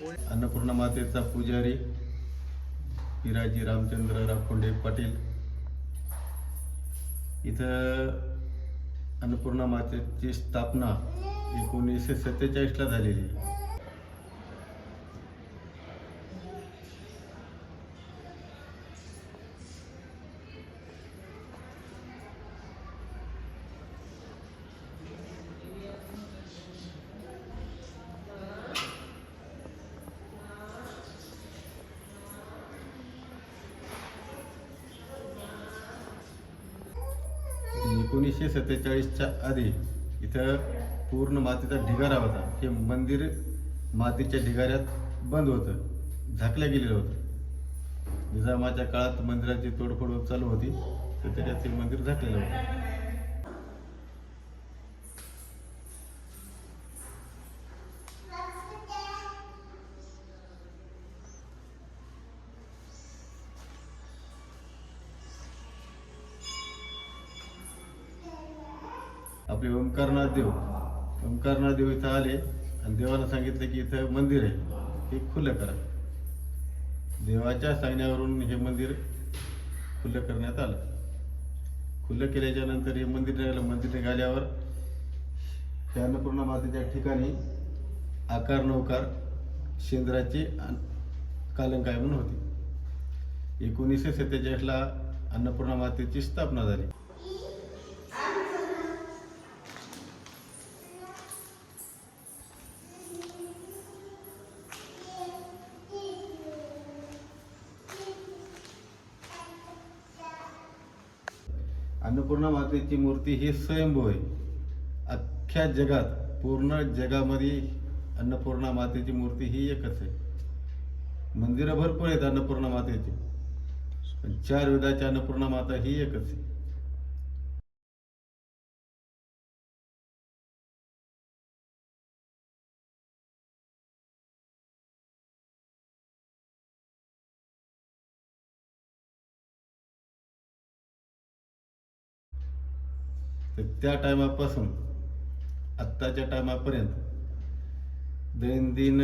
अन्नपूर्णा मातेचा पुजारी पिराजी रामचंद्र राखोंडे पाटील इथं अन्नपूर्णा मातेची स्थापना 1947 ला झालेली आहे. 1947च्या आधी इथं पूर्ण मातीचा ढिगारा होता. हे मंदिर मातीच्या ढिगाऱ्यात बंद होतं, झाकलं गेलेलं होतं. निजामाच्या काळात मंदिराची तोडफोड चालू होती, तर त्याच्यात ते मंदिर झाकलेलं होतं. आपले ओंकारनाथ देव इथं आले आणि देवाला सांगितलं की इथं मंदिर आहे, हे खुलं करा. देवाच्या सांगण्यावरून हे मंदिर खुलं करण्यात आलं. खुलं केल्याच्या नंतर हे मंदिर निघालं. मंदिर निघाल्यावर त्या अन्नपूर्णा मातेच्या ठिकाणी आकार नौकार शेंद्राची कालंकाय म्हणून होती. 1947ला अन्नपूर्णा मातेची स्थापना झाली. अन्नपूर्णा मातेची मूर्ती ही स्वयंभू आहे. अख्ख्या जगात, पूर्ण जगामध्ये अन्नपूर्णा मातेची मूर्ती ही एकच आहे. मंदिरं भरपूर आहेत अन्नपूर्णा मातेची, पण 4 वेदाची अन्नपूर्णा माता ही एकच आहे. तर त्या टायमापासून आत्ताच्या टायमापर्यंत दैनंदिन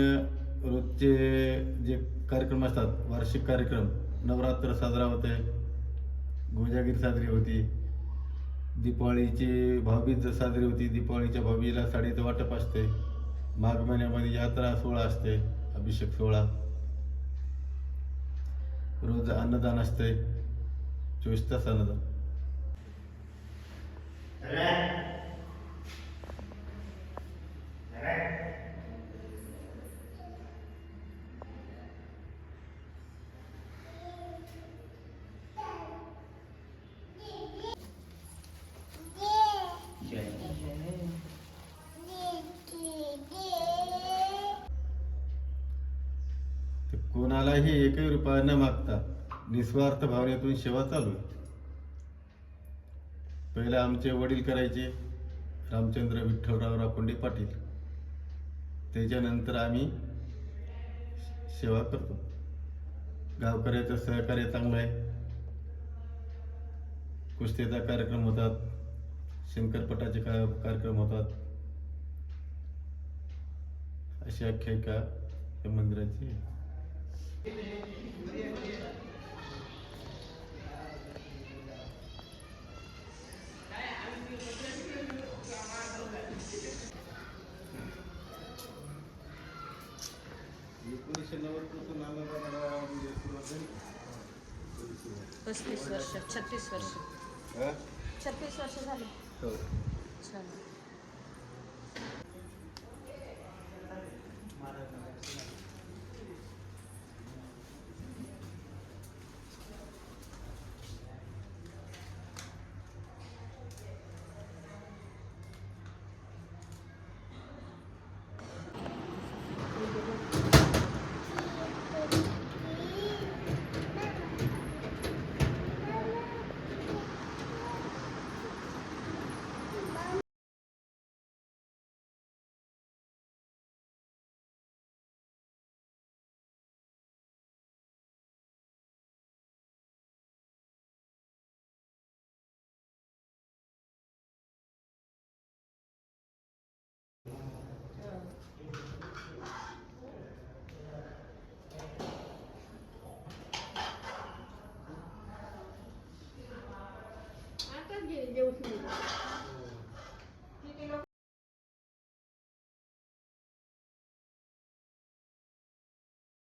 रोजचे जे कार्यक्रम असतात, वार्षिक कार्यक्रम, नवरात्र साजरा होते, गोजागिरी साजरी होती, दीपावळीची भाऊबीज साजरी होती, दीपावळीच्या भाऊबीजेला साडीचं वाटप असते, माघ महिन्यामध्ये यात्रा सोहळा असते, अभिषेक सोहळा, रोज अन्नदान असते, 24 तास अन्नदान. कोणालाही एकही रुपया न मागता निस्वार्थ भावनेतून सेवा चालू आहे. पहिला आमचे वडील करायचे, रामचंद्र विठ्ठलराव राखोंडे पाटील. त्याच्यानंतर आम्ही सेवा करतो. गावकऱ्याचं सहकार्य चांगलं आहे. कुस्तीचा कार्यक्रम होतात, शंकरपटाचे कार्यक्रम होतात. अशी आख्यायिका या मंदिराची आहे. पस्तीस वर्ष 36 वर्ष 36 वर्ष झाले. छान. देऊच नाही.